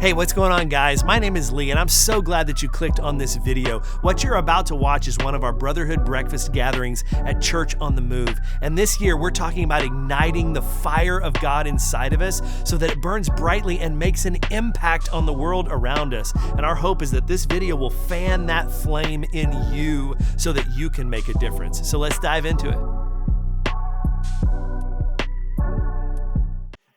Hey, what's going on, guys? My name is Lee, and I'm so glad that you clicked on this video. What you're about to watch is one of our Brotherhood breakfast gatherings at Church on the Move. And this year, we're talking about igniting the fire of God inside of us so that it burns brightly and makes an impact on the world around us. And our hope is that this video will fan that flame in you so that you can make a difference. So let's dive into it.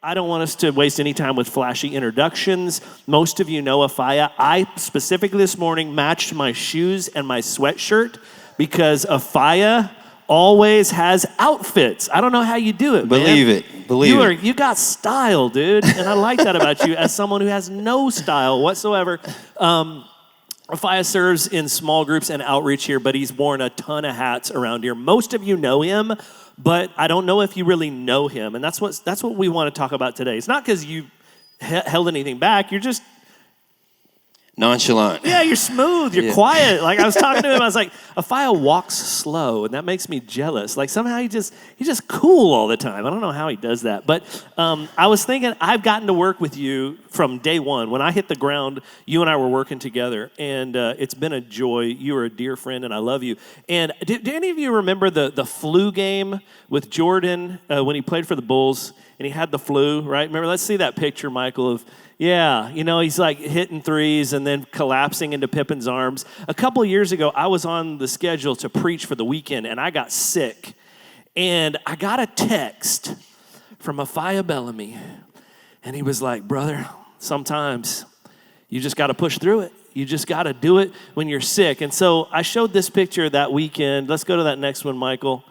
I don't want us to waste any time with flashy introductions. Most of you know Afaya. I specifically this morning matched my shoes and my sweatshirt because Afaya always has outfits. I don't know how you do it, Believe man. it. Believe it. You got style, dude. And I like that about you as someone who has no style whatsoever. Afaya serves in small groups and outreach here, but he's worn a ton of hats around here. Most of you know him, but I don't know if you really know him. And that's what we want to talk about today. It's not because you held anything back. You're just nonchalant. Yeah, you're smooth. You're quiet. Like I was talking to him, I was like, Afaya walks slow, and that makes me jealous. Like somehow he's just cool all the time. I don't know how he does that. But I was thinking, I've gotten to work with you from day one. When I hit the ground, you and I were working together, and it's been a joy. You are a dear friend, and I love you. And do any of you remember the flu game with Jordan when he played for the Bulls, and he had the flu, right? Remember, let's see that picture, Michael, of yeah, he's like hitting threes and then collapsing into Pippen's arms. A couple of years ago, I was on the schedule to preach for the weekend, and I got sick. And I got a text from Ifeanyi Bellamy, and he was like, brother, sometimes you just got to push through it. You just got to do it when you're sick. And so I showed this picture that weekend. Let's go to that next one, Michael.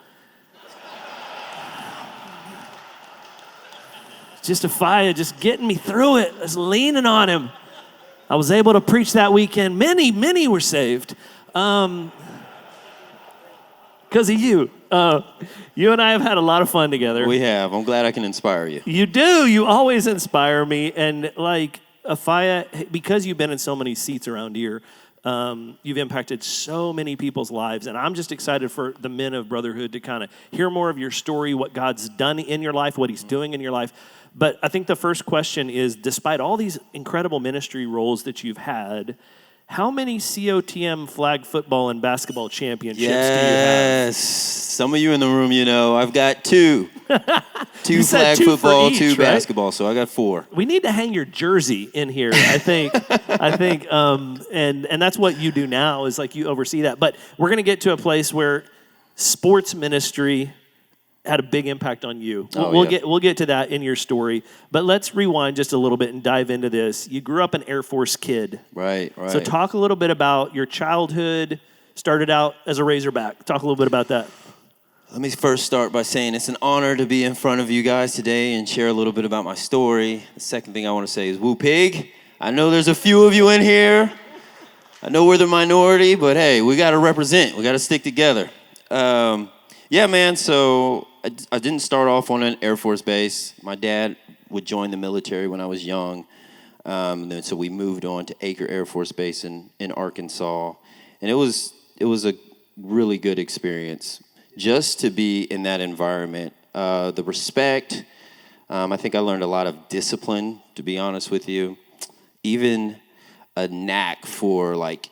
Just Afeanyi, just getting me through it, just leaning on him. I was able to preach that weekend. Many were saved because of you. You and I have had a lot of fun together. We have. I'm glad I can inspire you. You do. You always inspire me. And like Afeanyi, because you've been in so many seats around here, you've impacted so many people's lives, and I'm just excited for the men of Brotherhood to kind of hear more of your story, what God's done in your life, what he's doing in your life. But I think the first question is, despite all these incredible ministry roles that you've had, how many COTM flag football and basketball championships do you have? Yes. Some of you in the room, I've got two. Two flag two football, each, two right? basketball, so I got 4. We need to hang your jersey in here, I think. And that's what you do now, is like you oversee that. But we're going to get to a place where sports ministry had a big impact on you. We'll get to that in your story. But let's rewind just a little bit and dive into this. You grew up an Air Force kid. Right. So talk a little bit about your childhood. Started out as a Razorback. Talk a little bit about that. Let me first start by saying it's an honor to be in front of you guys today and share a little bit about my story. The second thing I want to say is woo pig. I know there's a few of you in here. I know we're the minority, but hey, we got to represent. We got to stick together. Yeah, man, so I didn't start off on an Air Force base. My dad would join the military when I was young. Then so we moved on to Acre Air Force Base in Arkansas. And it was a really good experience just to be in that environment. The respect, I think I learned a lot of discipline, to be honest with you. Even a knack for like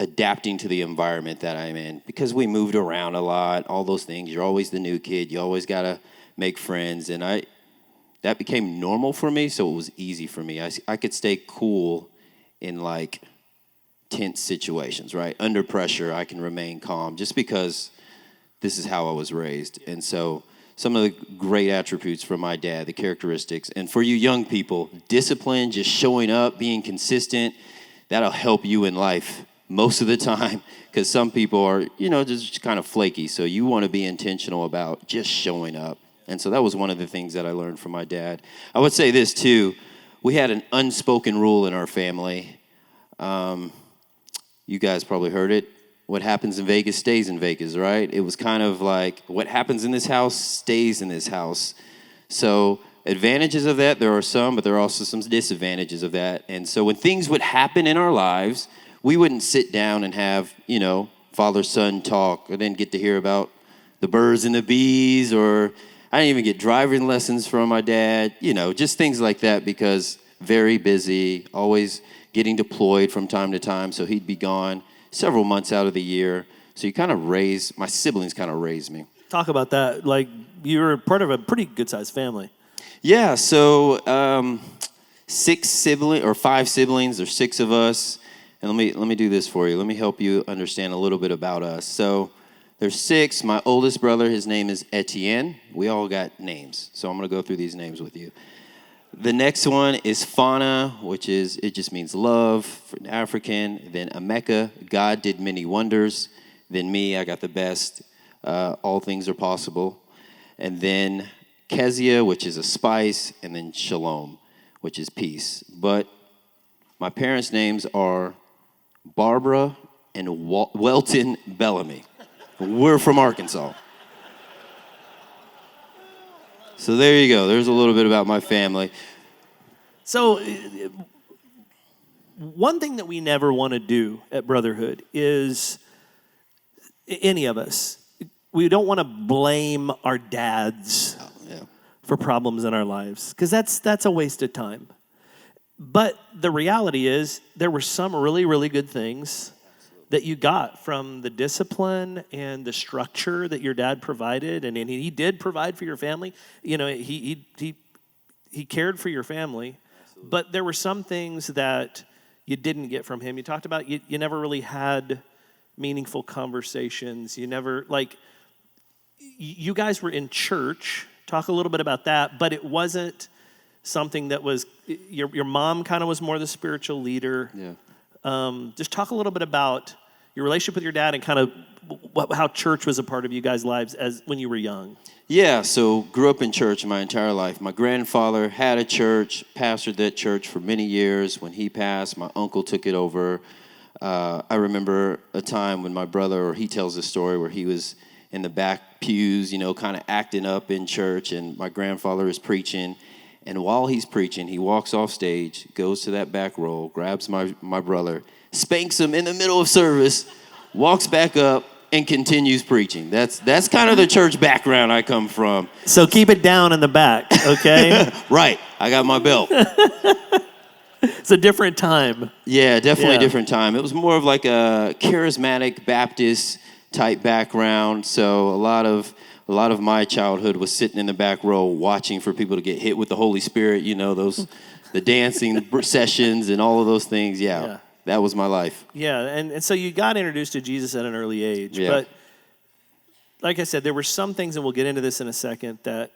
adapting to the environment that I'm in, because we moved around a lot, all those things. You're always the new kid. You always got to make friends. And that became normal for me, so it was easy for me. I could stay cool in like tense situations, right? Under pressure, I can remain calm just because this is how I was raised. And so some of the great attributes from my dad, the characteristics. And for you young people, discipline, just showing up, being consistent, that'll help you in life most of the time, because some people are, just kind of flaky. So you want to be intentional about just showing up. And so that was one of the things that I learned from my dad. I would say this too. We had an unspoken rule in our family. You guys probably heard it. What happens in Vegas stays in Vegas, right? It was kind of like what happens in this house stays in this house. So advantages of that, there are some, but there are also some disadvantages of that. And so when things would happen in our lives, we wouldn't sit down and have, father-son talk, or then get to hear about the birds and the bees, or I didn't even get driving lessons from my dad, just things like that, because very busy, always getting deployed from time to time. So he'd be gone several months out of the year. So my siblings kind of raised me. Talk about that. Like, you were part of a pretty good-sized family. Yeah, so 5 siblings. There's 6 of us. And let me do this for you. Let me help you understand a little bit about us. So there's 6. My oldest brother, his name is Etienne. We all got names, so I'm going to go through these names with you. The next one is Fana, it just means love in African. Then Emeka, God did many wonders. Then me, I got the best. All things are possible. And then Kezia, which is a spice. And then Shalom, which is peace. But my parents' names are Barbara and Welton Bellamy. We're from Arkansas. So there you go. There's a little bit about my family. So one thing that we never want to do at Brotherhood is, any of us, we don't want to blame our dads for problems in our lives, because that's a waste of time. But the reality is, there were some really, really good things that you got from the discipline and the structure that your dad provided, and he did provide for your family. You know, he cared for your family. Absolutely. But there were some things that you didn't get from him. You talked about you never really had meaningful conversations. You never, you guys were in church. Talk a little bit about that, but it wasn't something that was, your mom kind of was more the spiritual leader. Yeah. Just talk a little bit about your relationship with your dad and kind of how church was a part of you guys' lives as when you were young. Yeah, so grew up in church my entire life. My grandfather had a church, pastored that church for many years. When he passed, my uncle took it over. I remember a time when my brother, or he tells this story, where he was in the back pews, kind of acting up in church, and my grandfather is preaching. And while he's preaching, he walks off stage, goes to that back row, grabs my brother, spanks him in the middle of service, walks back up, and continues preaching. That's kind of the church background I come from. So keep it down in the back, okay? Right. I got my belt. It's a different time. Yeah, definitely a different time. It was more of like a charismatic Baptist type background. So a lot of my childhood was sitting in the back row watching for people to get hit with the Holy Spirit, the dancing sessions and all of those things. Yeah. That was my life. Yeah, and so you got introduced to Jesus at an early age. Yeah. But like I said, there were some things, and we'll get into this in a second, that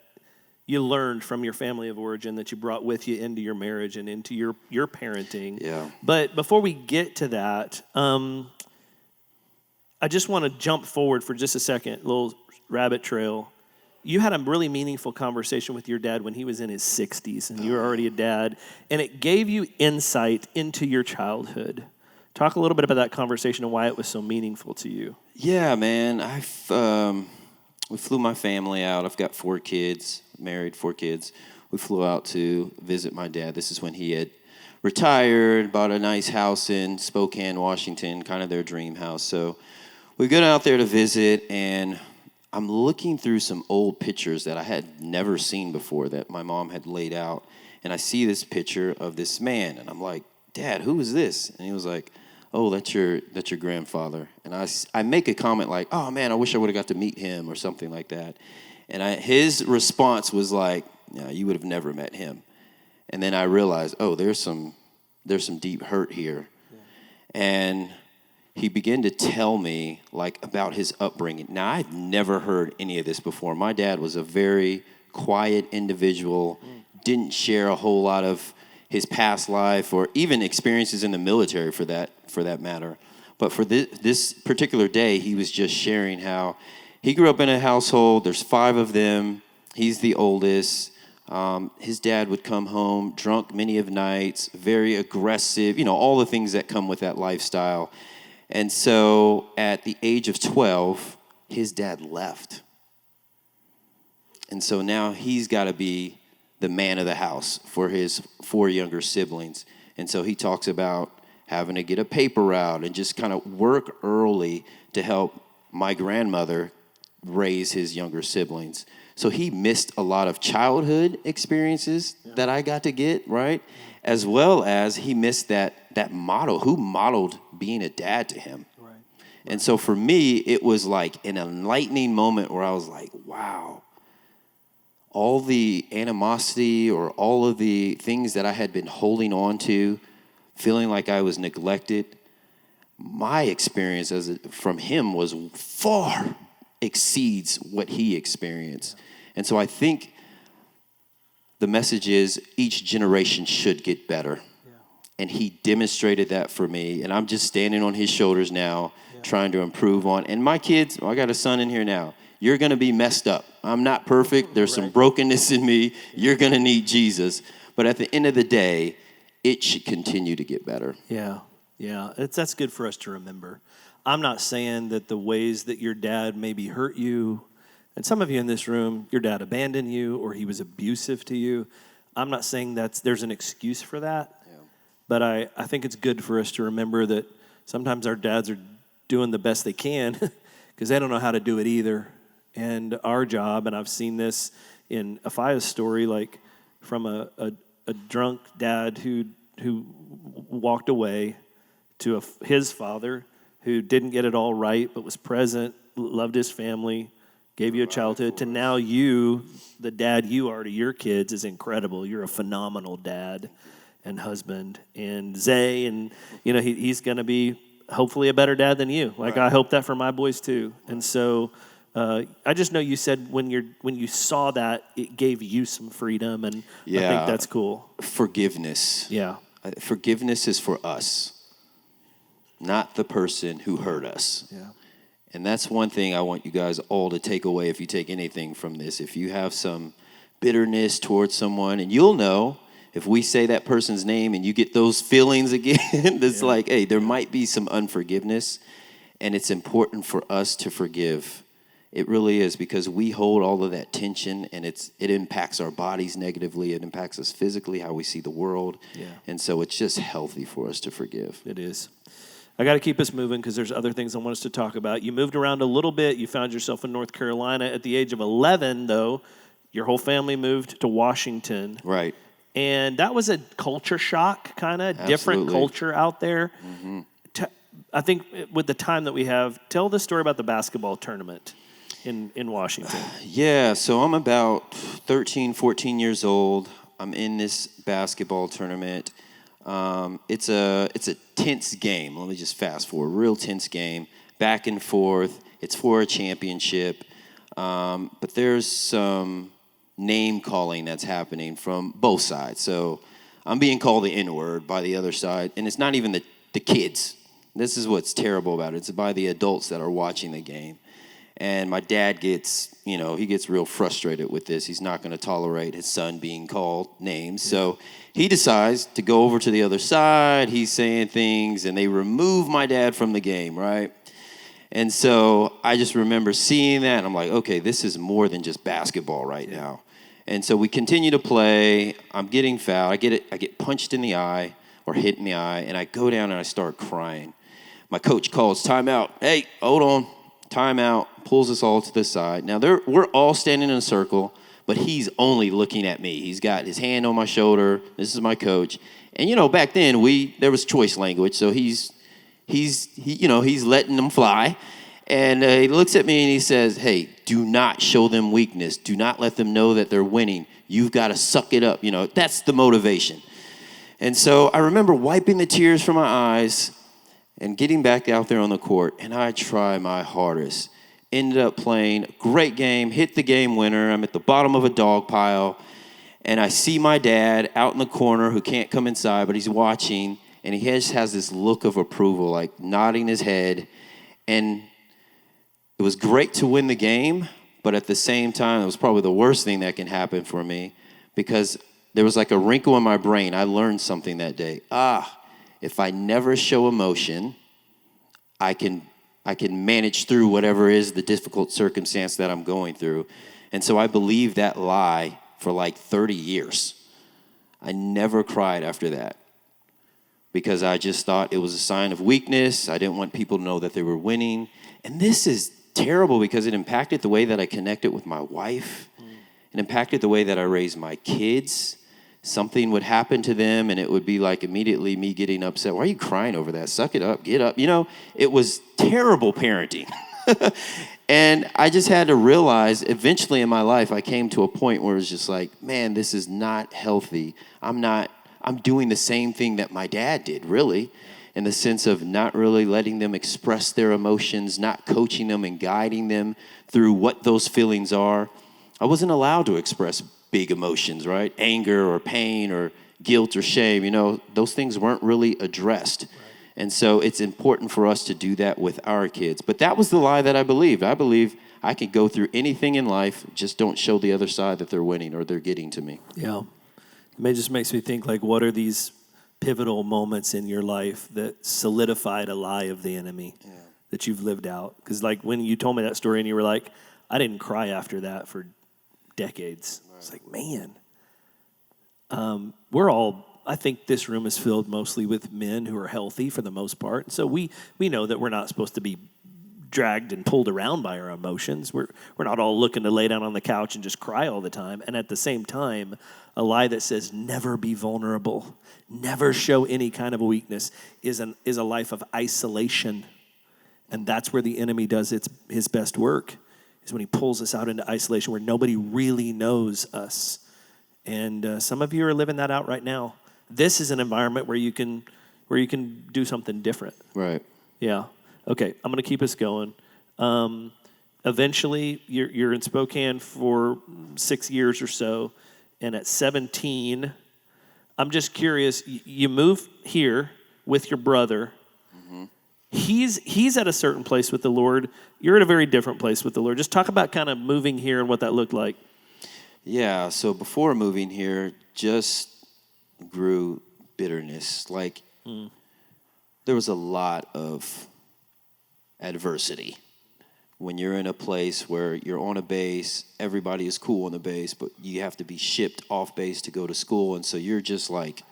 you learned from your family of origin that you brought with you into your marriage and into your parenting. Yeah. But before we get to that, I just want to jump forward for just a second, a little rabbit trail. You had a really meaningful conversation with your dad when he was in his 60s, and you were already a dad, and it gave you insight into your childhood. Talk a little bit about that conversation and why it was so meaningful to you. Yeah, man. We flew my family out. I've got 4 kids, married, 4 kids. We flew out to visit my dad. This is when he had retired, bought a nice house in Spokane, Washington, kind of their dream house. So we got out there to visit, and I'm looking through some old pictures that I had never seen before that my mom had laid out. And I see this picture of this man, and I'm like, Dad, who is this? And he was like, oh, that's your grandfather. And I make a comment like, oh, man, I wish I would have got to meet him or something like that. And his response was like, no, you would have never met him. And then I realized, oh, there's some deep hurt here. Yeah. And he began to tell me about his upbringing. Now, I'd never heard any of this before. My dad was a very quiet individual, didn't share a whole lot of his past life or even experiences in the military for that matter. But for this particular day, he was just sharing how he grew up in a household. There's 5 of them. He's the oldest. His dad would come home drunk many of nights, very aggressive, all the things that come with that lifestyle. And so at the age of 12, his dad left. And so now he's got to be the man of the house for his 4 younger siblings. And so he talks about having to get a paper route and just kind of work early to help my grandmother raise his younger siblings. So he missed a lot of childhood experiences that I got to get, right? As well as he missed that model. Who modeled being a dad to him? Right. And so for me, it was like an enlightening moment where I was like, wow, all the animosity or all of the things that I had been holding on to, feeling like I was neglected, my experience from him was far exceeds what he experienced. And so I think the message is each generation should get better. And he demonstrated that for me. And I'm just standing on his shoulders now, trying to improve on. And my kids, I got a son in here now. You're going to be messed up. I'm not perfect. There's some brokenness in me. You're going to need Jesus. But at the end of the day, it should continue to get better. Yeah. That's good for us to remember. I'm not saying that the ways that your dad maybe hurt you, and some of you in this room, your dad abandoned you or he was abusive to you. I'm not saying there's an excuse for that. But I think it's good for us to remember that sometimes our dads are doing the best they can because they don't know how to do it either. And our job, and I've seen this in Ifeanyi's story, like from a drunk dad who walked away to his father who didn't get it all right but was present, loved his family, gave you a childhood, to now you, the dad you are to your kids, is incredible. You're a phenomenal dad and husband. And Zay, and he's going to be hopefully a better dad than you. Like I hope that for my boys too. And so I just know you said when you saw that, it gave you some freedom, and I think that's cool. Forgiveness. Yeah. Forgiveness is for us, not the person who hurt us. Yeah. And that's one thing I want you guys all to take away if you take anything from this. If you have some bitterness towards someone, and you'll know if we say that person's name and you get those feelings again, it's like, hey, there might be some unforgiveness, and it's important for us to forgive. It really is, because we hold all of that tension, and it impacts our bodies negatively. It impacts us physically, how we see the world. Yeah. And so it's just healthy for us to forgive. It is. I got to keep us moving because there's other things I want us to talk about. You moved around a little bit. You found yourself in North Carolina. At the age of 11, though, your whole family moved to Washington. Right. And that was a culture shock, kind of different culture out there. Mm-hmm. I think with the time that we have, tell the story about the basketball tournament in Washington. Yeah, so I'm about 13, 14 years old. I'm in this basketball tournament. It's a tense game. Let me just fast forward. Real tense game, back and forth. It's for a championship. But there's some name calling that's happening from both sides. So I'm being called the N-word by the other side, and it's not even the kids. This is what's terrible about it. It's by the adults that are watching the game. And my dad gets real frustrated with this. He's not going to tolerate his son being called names. So he decides to go over to the other side. He's saying things, and they remove my dad from the game, right? And so I just remember seeing that, and I'm like, okay, this is more than just basketball right now. And so we continue to play. I'm getting fouled. I get punched in the eye or hit in the eye, and I go down and I start crying. My coach calls timeout. Hey, hold on. Timeout. Pulls us all to the side. Now, we're all standing in a circle, but he's only looking at me. He's got his hand on my shoulder. This is my coach. And, back then, there was choice language, so he's letting them fly. And he looks at me and he says, hey, do not show them weakness. Do not let them know that they're winning. You've got to suck it up. That's the motivation. And so I remember wiping the tears from my eyes and getting back out there on the court, and I try my hardest. Ended up playing a great game, hit the game winner. I'm at the bottom of a dog pile, and I see my dad out in the corner who can't come inside, but he's watching, and he just has this look of approval, like nodding his head. And it was great to win the game, but at the same time, it was probably the worst thing that can happen for me, because there was like a wrinkle in my brain. I learned something that day. If I never show emotion, I can manage through whatever is the difficult circumstance that I'm going through. And so I believed that lie for like 30 years. I never cried after that because I just thought it was a sign of weakness. I didn't want people to know that they were winning. And this is terrible because it impacted the way that I connected with my wife. It impacted the way that I raised my kids. Something would happen to them, and it would be like immediately me getting upset. Why are you crying over that? Suck it up, get up. It was terrible parenting. And I just had to realize eventually in my life, I came to a point where it was just like, man, this is not healthy. I'm doing the same thing that my dad did, really, in the sense of not really letting them express their emotions, not coaching them and guiding them through what those feelings are. I wasn't allowed to express big emotions, right? Anger or pain or guilt or shame, those things weren't really addressed. Right. And so it's important for us to do that with our kids. But that was the lie that I believed. I believe I could go through anything in life, just don't show the other side that they're winning or they're getting to me. Yeah. It just makes me think, like, what are these pivotal moments in your life that solidified a lie of the enemy that you've lived out? Because, like, when you told me that story and you were like, I didn't cry after that for decades. Right. It's like, man, I think this room is filled mostly with men who are healthy for the most part. So we know that we're not supposed to be dragged and pulled around by our emotions. We're not all looking to lay down on the couch and just cry all the time. And at the same time, a lie that says never be vulnerable, never show any kind of a weakness is a life of isolation. And that's where the enemy does his best work, is when he pulls us out into isolation where nobody really knows us. And some of you are living that out right now. This is an environment where you can do something different. Right. Yeah. Okay, I'm going to keep us going. Eventually, you're in Spokane for 6 years or so, and at 17, I'm just curious, you move here with your brother. Mm-hmm. He's at a certain place with the Lord. You're at a very different place with the Lord. Just talk about kind of moving here and what that looked like. Yeah, so before moving here, just grew bitterness. Like, there was a lot of adversity. When you're in a place where you're on a base, everybody is cool on the base, but you have to be shipped off base to go to school. And so you're just like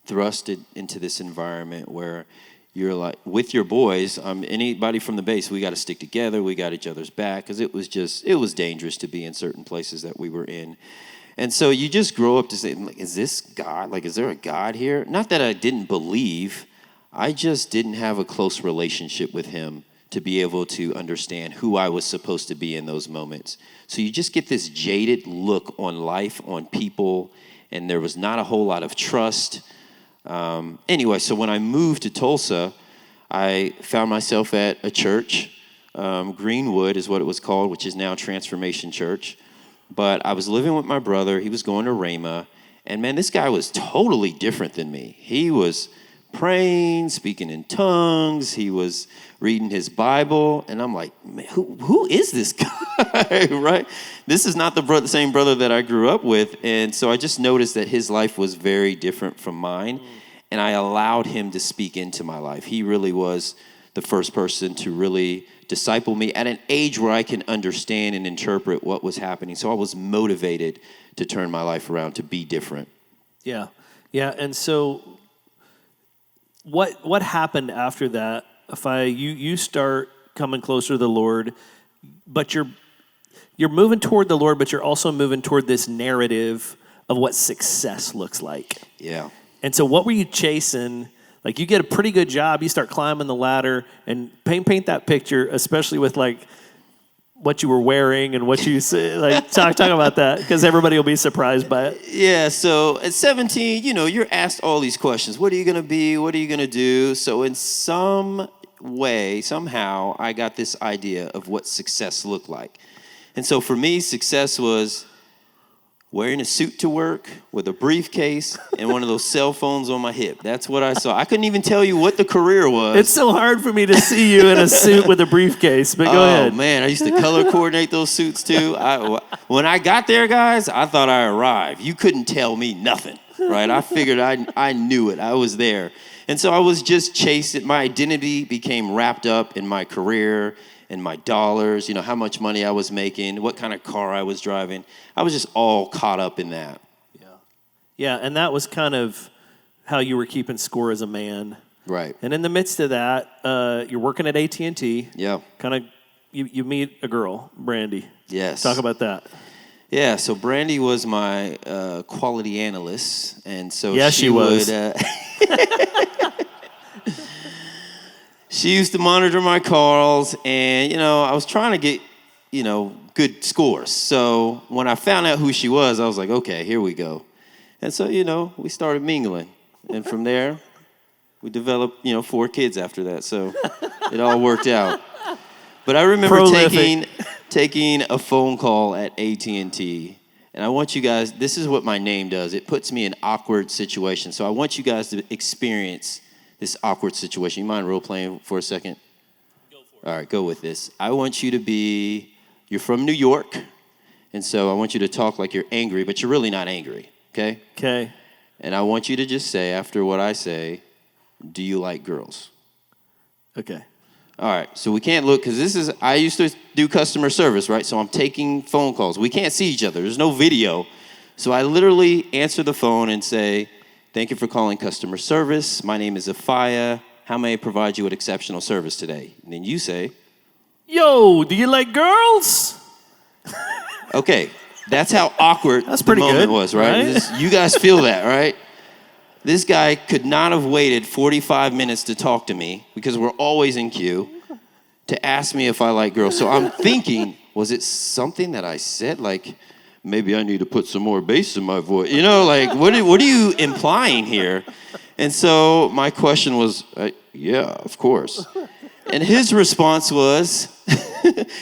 thrusted into this environment where you're like, with your boys, anybody from the base, we got to stick together. We got each other's back, because it was dangerous to be in certain places that we were in. And so you just grow up to say, like, is this God? Like, is there a God here? Not that I didn't believe. I just didn't have a close relationship with him to be able to understand who I was supposed to be in those moments. So you just get this jaded look on life, on people, and there was not a whole lot of trust. Anyway, so when I moved to Tulsa, I found myself at a church. Greenwood is what it was called, which is now Transformation Church. But I was living with my brother. He was going to Rhema. And man, this guy was totally different than me. He was praying, speaking in tongues. He was reading his Bible. And I'm like, man, who is this guy, right? This is not the same brother that I grew up with. And so I just noticed that his life was very different from mine. And I allowed him to speak into my life. He really was the first person to really disciple me at an age where I can understand and interpret what was happening. So I was motivated to turn my life around, to be different. Yeah. Yeah. And so what happened after that? You start coming closer to the Lord, but you're moving toward the Lord, but you're also moving toward this narrative of what success looks like. Yeah. And so what were you chasing? Like, you get a pretty good job, you start climbing the ladder, and paint that picture, especially with, like, what you were wearing and what you say. Like, talk about that, because everybody will be surprised by it. Yeah, so at 17, you're asked all these questions. What are you going to be? What are you going to do? So in some way, somehow, I got this idea of what success looked like. And so for me, success was wearing a suit to work with a briefcase and one of those cell phones on my hip. That's what I saw. I couldn't even tell you what the career was. It's so hard for me to see you in a suit with a briefcase, but go ahead. Oh, man, I used to color coordinate those suits, too. When I got there, guys, I thought I arrived. You couldn't tell me nothing, right? I figured I knew it. I was there. And so I was just chasing. My identity became wrapped up in my career and my dollars, how much money I was making, what kind of car I was driving. I was just all caught up in that. Yeah, and that was kind of how you were keeping score as a man. Right. And in the midst of that, you're working at AT&T. Yeah. Kind of, you meet a girl, Brandy. Yes. Talk about that. Yeah, so Brandy was my quality analyst, and so Yes, she was. She used to monitor my calls, and I was trying to get good scores. So when I found out who she was, I was like, okay, here we go. And so we started mingling, and from there we developed 4 kids after that. So it all worked out. But I remember taking a phone call at AT&T, and I want you guys, this is what my name does. It puts me in awkward situations. So I want you guys to experience this awkward situation. You mind role-playing for a second? Go for it. All right, go with this. I want you to you're from New York, and so I want you to talk like you're angry, but you're really not angry, okay? Okay. And I want you to just say, after what I say, do you like girls? Okay. All right, so we can't look, because I used to do customer service, right? So I'm taking phone calls. We can't see each other. There's no video. So I literally answer the phone and say, thank you for calling customer service. My name is Ifeanyi. How may I provide you with exceptional service today? And then you say, yo, do you like girls? okay, that's how awkward That's the pretty moment good, was, right? right? You guys feel that, right? This guy could not have waited 45 minutes to talk to me, because we're always in queue, to ask me if I like girls. So I'm thinking, was it something that I said? Like, maybe I need to put some more bass in my voice. Like, what are you implying here? And so my question was, yeah, of course. And his response was,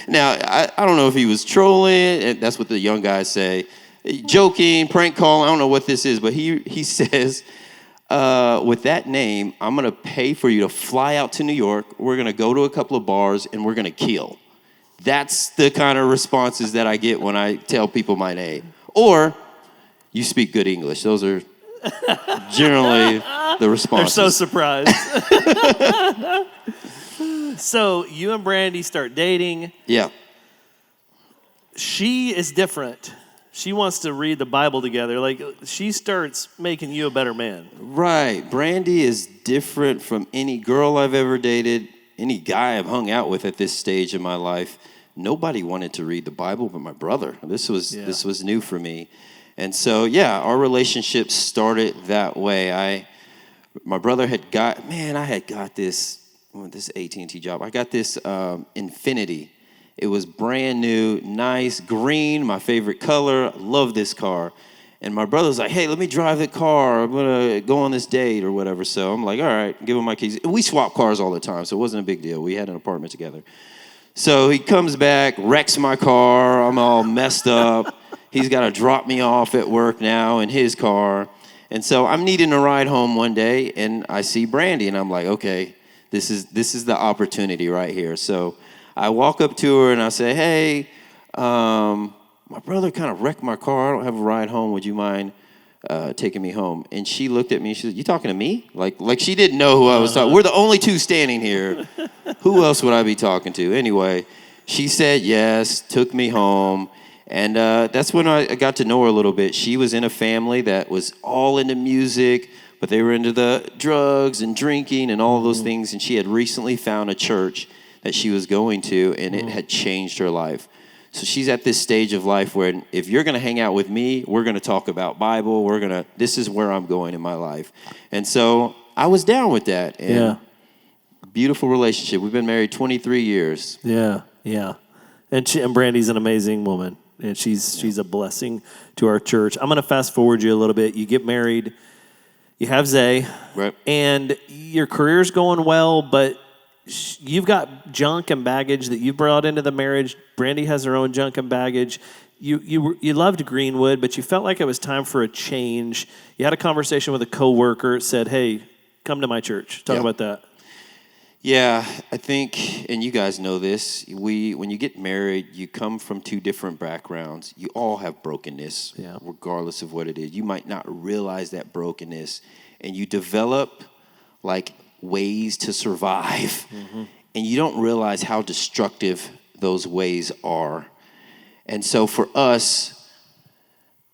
now, I don't know if he was trolling, and that's what the young guys say, joking, prank call, I don't know what this is, but he says, with that name, I'm going to pay for you to fly out to New York. We're going to go to a couple of bars, and we're going to kill. That's the kind of responses that I get when I tell people my name. Or, you speak good English. Those are generally the responses. They're so surprised. So you and Brandy start dating. Yeah. She is different. She wants to read the Bible together. Like, she starts making you a better man. Right. Brandy is different from any girl I've ever dated, any guy I've hung out with at this stage in my life. Nobody wanted to read the Bible but my brother. This was new for me. And so, yeah, our relationship started that way. My brother I had got this AT&T job. I got this Infiniti. It was brand new, nice, green, my favorite color. I love this car. And my brother's like, hey, let me drive the car. I'm going to go on this date or whatever. So I'm like, all right, give him my keys. And we swap cars all the time, so it wasn't a big deal. We had an apartment together. So he comes back, wrecks my car. I'm all messed up. He's got to drop me off at work now in his car. And so I'm needing a ride home one day, and I see Brandy, and I'm like, okay, this is the opportunity right here. So I walk up to her, and I say, hey, my brother kind of wrecked my car. I don't have a ride home. Would you mind taking me home? And she looked at me. She said, you talking to me? Like she didn't know who I was talking. We're the only two standing here. Who else would I be talking to? Anyway, she said yes, took me home. And that's when I got to know her a little bit. She was in a family that was all into music, but they were into the drugs and drinking and all those things. And she had recently found a church that she was going to, and it had changed her life. So she's at this stage of life where if you're going to hang out with me, we're going to talk about Bible. This is where I'm going in my life. And so I was down with that. And beautiful relationship. We've been married 23 years. Yeah. And Brandy's an amazing woman. And she's a blessing to our church. I'm going to fast forward you a little bit. You get married. You have Zay. Right. And your career's going well, but you've got junk and baggage that you brought into the marriage. Brandy has her own junk and baggage. You loved Greenwood, but you felt like it was time for a change. You had a conversation with a coworker. Said, hey, come to my church. Talk about that. Yeah, I think, and you guys know this, when you get married, you come from two different backgrounds. You all have brokenness, regardless of what it is. You might not realize that brokenness, and you develop like ways to survive, and you don't realize how destructive those ways are. And so for us,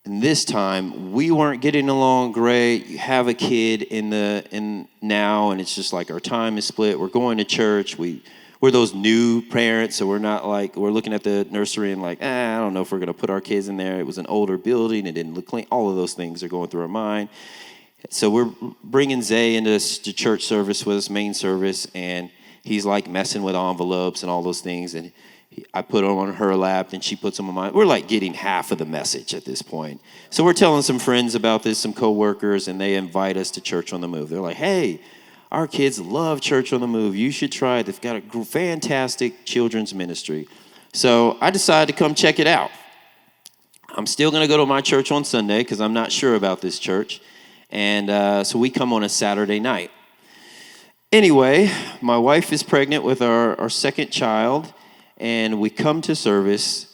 in this time, we weren't getting along great. You have a kid in now, and it's just like our time is split. We're going to church. We we're those new parents, so we're not like, we're looking at the nursery and like, I don't know if we're going to put our kids in there. It was an older building. It didn't look clean. All of those things are going through our mind. So we're bringing Zay into the church service with us, main service, and he's like messing with envelopes and all those things. And I put them on her lap, and she puts them on mine. We're like getting half of the message at this point. So we're telling some friends about this, some coworkers, and they invite us to Church on the Move. They're like, hey, our kids love Church on the Move. You should try it. They've got a fantastic children's ministry. So I decided to come check it out. I'm still going to go to my church on Sunday because I'm not sure about this church. And so we come on a Saturday night. Anyway, my wife is pregnant with our second child, and we come to service.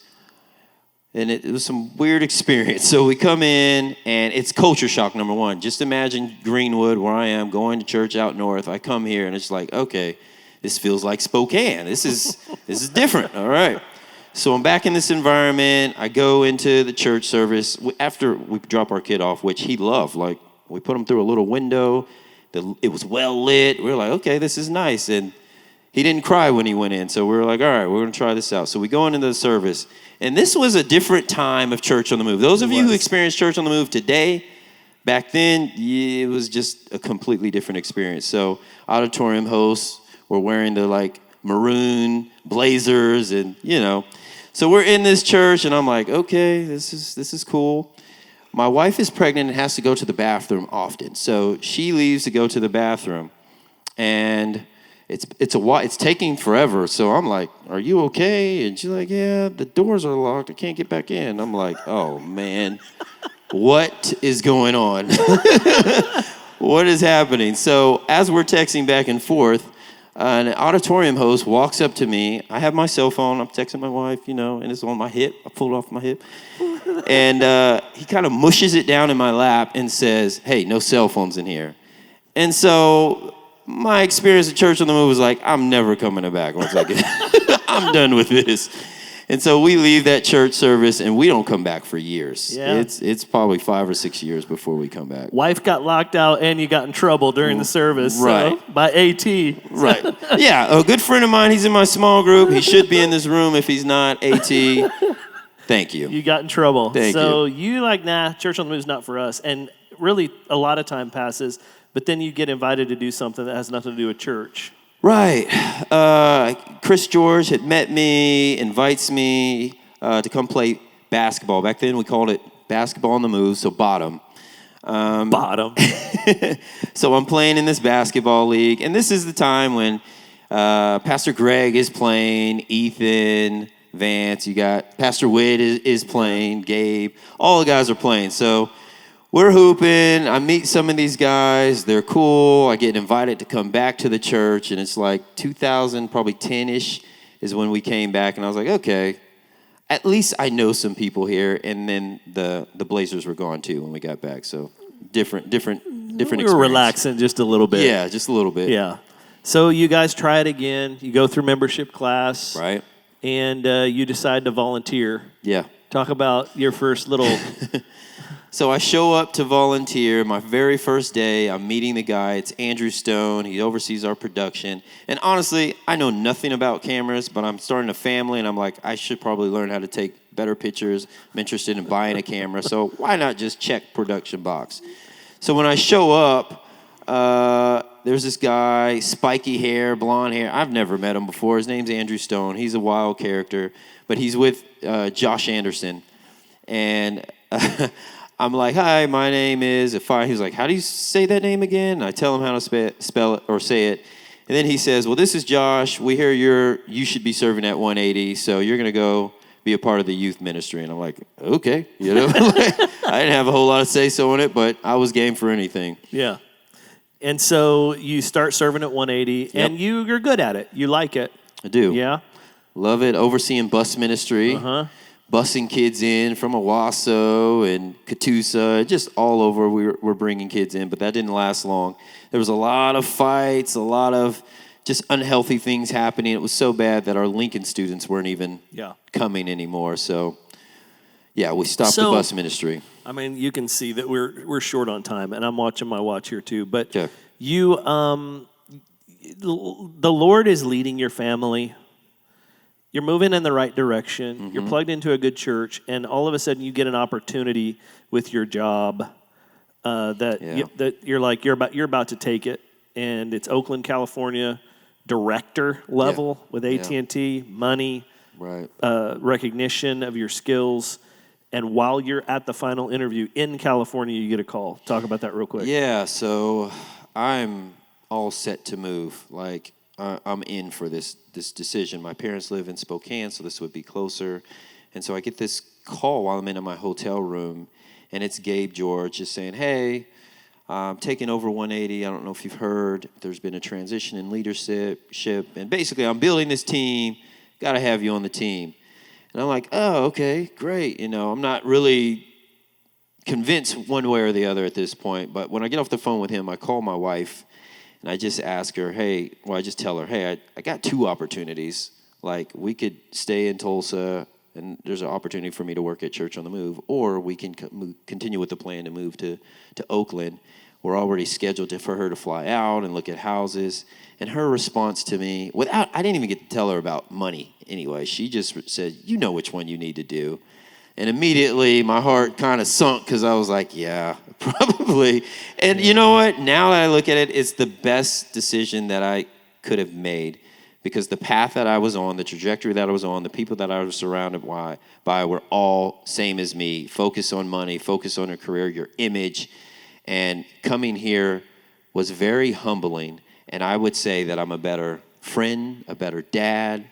And it was some weird experience. So we come in, and it's culture shock, number one. Just imagine Greenwood, where I am, going to church out north. I come here, and it's like, okay, this feels like Spokane. This is different, all right. So I'm back in this environment. I go into the church service. After we drop our kid off, which he loved, like, we put him through a little window. It was well lit. We were like, okay, this is nice. And he didn't cry when he went in. So we were like, all right, we're going to try this out. So we go into the service. And this was a different time of Church on the Move. Those of you who experienced Church on the Move today, back then, it was just a completely different experience. So auditorium hosts were wearing the like maroon blazers and, you know. So we're in this church, and I'm like, okay, this is cool. My wife is pregnant and has to go to the bathroom often. So she leaves to go to the bathroom. And it's taking forever. So I'm like, are you okay? And she's like, yeah, the doors are locked. I can't get back in. I'm like, oh, man, what is going on? What is happening? So as we're texting back and forth, an auditorium host walks up to me. I have my cell phone. I'm texting my wife, you know, and it's on my hip. I pull it off my hip. And he kind of mushes it down in my lap and says, hey, no cell phones in here. And so my experience at Church on the Move was like, I'm never coming back once I get I'm done with this. And so we leave that church service, and we don't come back for years. Yeah. It's probably 5 or 6 years before we come back. Wife got locked out, and you got in trouble during the service. Right. So, by AT. Right. Yeah, a good friend of mine, he's in my small group. He should be in this room if he's not. AT, thank you. You got in trouble. Thank so you like, nah, Church on the Move is not for us. And really, a lot of time passes, but then you get invited to do something that has nothing to do with church. Right. Chris George had met me, invites me to come play basketball. Back then, we called it basketball on the move, so bottom. Bottom. So I'm playing in this basketball league, and this is the time when Pastor Greg is playing, Ethan, Vance, you got Pastor Witt is playing, Gabe, all the guys are playing. So we're hooping. I meet some of these guys. They're cool. I get invited to come back to the church, and it's like 2000, probably 10-ish is when we came back, and I was like, okay, at least I know some people here. And then the Blazers were gone too when we got back, so different We experience. were relaxing just a little bit. Yeah, just a little bit. Yeah. So you guys try it again. You go through membership class. Right. And you decide to volunteer. Yeah. Talk about your first little... So I show up to volunteer. My very first day, I'm meeting the guy. It's Andrew Stone. He oversees our production. And honestly, I know nothing about cameras, but I'm starting a family, and I'm like, I should probably learn how to take better pictures. I'm interested in buying a camera, so why not just check production box? So when I show up, there's this guy, spiky hair, blonde hair. I've never met him before. His name's Andrew Stone. He's a wild character, but he's with Josh Anderson. And... I'm like, hi, my name is Ifeanyi. He's like, how do you say that name again? And I tell him how to spell it or say it. And then he says, well, this is Josh. We hear you should be serving at 180, so you're going to go be a part of the youth ministry. And I'm like, okay. You know, I didn't have a whole lot of say-so in it, but I was game for anything. Yeah. And so you start serving at 180, and you're good at it. You like it. I do. Yeah. Love it. Overseeing bus ministry. Uh-huh. Busing kids in from Owasso and Catoosa, just all over. We're bringing kids in, but that didn't last long. There was a lot of fights, a lot of just unhealthy things happening. It was so bad that our Lincoln students weren't even coming anymore. So, yeah, we stopped the bus ministry. I mean, you can see that we're short on time, and I'm watching my watch here too. But you, the Lord is leading your family. You're moving in the right direction. Mm-hmm. You're plugged into a good church, and all of a sudden you get an opportunity with your job that you're like you're about to take it, and it's Oakland, California, director level with AT&T, money, right, recognition of your skills. And while you're at the final interview in California, you get a call. Talk about that real quick. Yeah, so I'm all set to move. Like, I'm in for this decision. My parents live in Spokane, so this would be closer. And so I get this call while I'm in my hotel room, and it's Gabe George just saying, hey, I'm taking over 180. I don't know if you've heard. There's been a transition in leadership. And basically, I'm building this team. Got to have you on the team. And I'm like, oh, okay, great. I'm not really convinced one way or the other at this point. But when I get off the phone with him, I call my wife, and I just ask her, I just tell her, hey, I got 2 opportunities. Like, we could stay in Tulsa, and there's an opportunity for me to work at Church on the Move, or we can continue with the plan to move to Oakland. We're already scheduled for her to fly out and look at houses. And her response to me, I didn't even get to tell her about money anyway. She just said, you know which one you need to do. And immediately my heart kind of sunk because I was like, yeah, probably. And you know what? Now that I look at it, it's the best decision that I could have made, because the path that I was on, the trajectory that I was on, the people that I was surrounded by were all same as me. Focus on money, focus on your career, your image. And coming here was very humbling. And I would say that I'm a better friend, a better dad,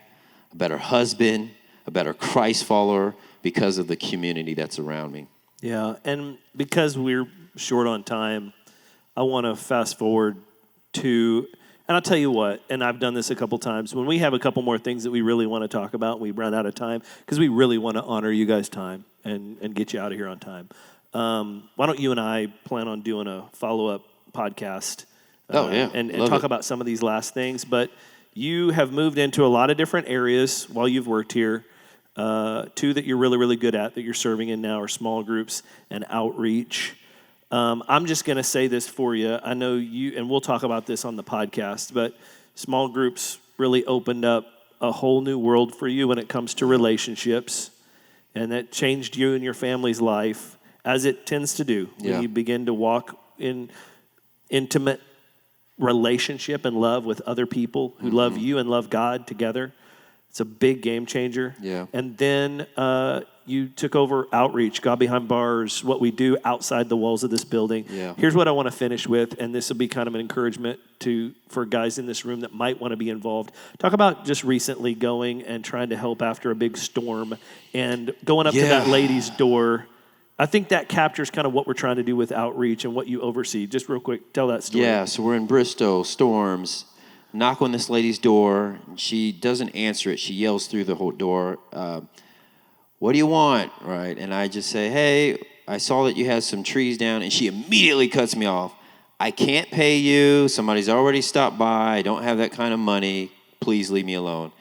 a better husband, a better Christ follower because of the community that's around me. Yeah, and because we're short on time, I want to fast forward to, and I'll tell you what, and I've done this a couple times, when we have a couple more things that we really want to talk about, we run out of time, because we really want to honor you guys' time and get you out of here on time. Why don't you and I plan on doing a follow-up podcast and talk about some of these last things. But you have moved into a lot of different areas while you've worked here. 2 that you're really, really good at that you're serving in now are small groups and outreach. I'm just going to say this for you. I know you, and we'll talk about this on the podcast, but small groups really opened up a whole new world for you when it comes to relationships, and that changed you and your family's life, as it tends to do when you begin to walk in intimate relationship and love with other people who love you and love God together. It's a big game changer. Yeah. And then you took over outreach, God Behind Bars, what we do outside the walls of this building. Yeah. Here's what I want to finish with, and this will be kind of an encouragement for guys in this room that might want to be involved. Talk about just recently going and trying to help after a big storm and going up to that lady's door. I think that captures kind of what we're trying to do with outreach and what you oversee. Just real quick, tell that story. Yeah, so we're in Bristow, storms. Knock on this lady's door, and she doesn't answer it. She yells through the whole door, what do you want, right? And I just say, hey, I saw that you had some trees down, and she immediately cuts me off. I can't pay you. Somebody's already stopped by. I don't have that kind of money. Please leave me alone.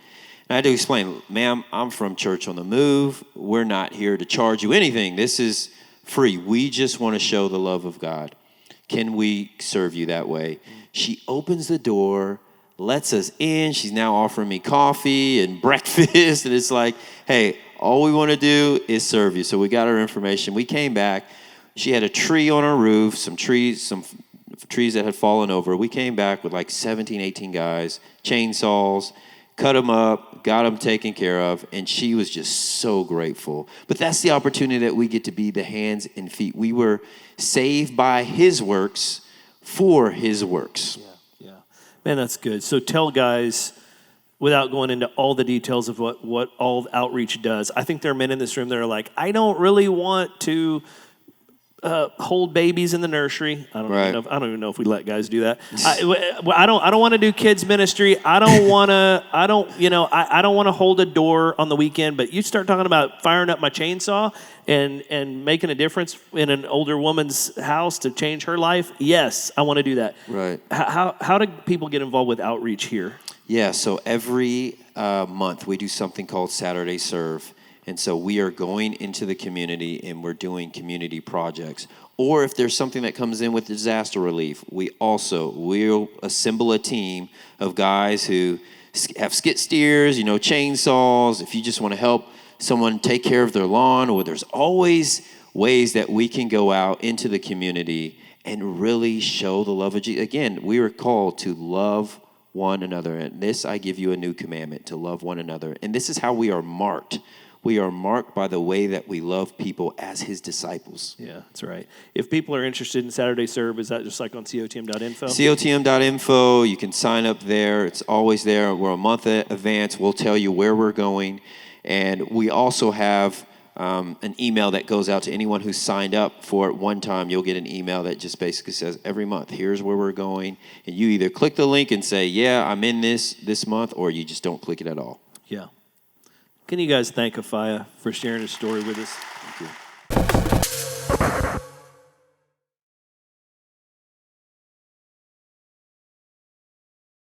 And I had to explain, ma'am, I'm from Church on the Move. We're not here to charge you anything. This is free. We just want to show the love of God. Can we serve you that way? She opens the door, lets us in. She's now offering me coffee and breakfast. And it's like, hey, all we want to do is serve you. So we got her information. We came back. She had a tree on her roof, some trees that had fallen over. We came back with like 17, 18 guys, chainsaws, cut them up, got them taken care of, and she was just so grateful. But that's the opportunity that we get to be the hands and feet. We were saved by his works for his works. Yeah. Man, that's good. So tell guys, without going into all the details of what all outreach does, I think there are men in this room that are like, I don't really want to hold babies in the nursery. I don't even know if we let guys do that. I don't want to do kids ministry. I don't want to hold a door on the weekend. But you start talking about firing up my chainsaw and making a difference in an older woman's house to change her life. Yes, I want to do that. Right. How do people get involved with outreach here? Yeah. So every month we do something called Saturday Serve. And so we are going into the community and we're doing community projects. Or if there's something that comes in with disaster relief, we'll assemble a team of guys who have skid steers, chainsaws. If you just want to help someone take care of their lawn, or there's always ways that we can go out into the community and really show the love of Jesus. Again, we are called to love one another. And this, I give you a new commandment, to love one another. And this is how we are marked. We are marked by the way that we love people as his disciples. Yeah, that's right. If people are interested in Saturday Serve, is that just like on cotm.info? cotm.info. You can sign up there. It's always there. We're a month in advance. We'll tell you where we're going. And we also have an email that goes out to anyone who's signed up for it one time. You'll get an email that just basically says, every month, here's where we're going. And you either click the link and say, yeah, I'm in this month, or you just don't click it at all. Yeah. Can you guys thank Ifeanyi for sharing his story with us?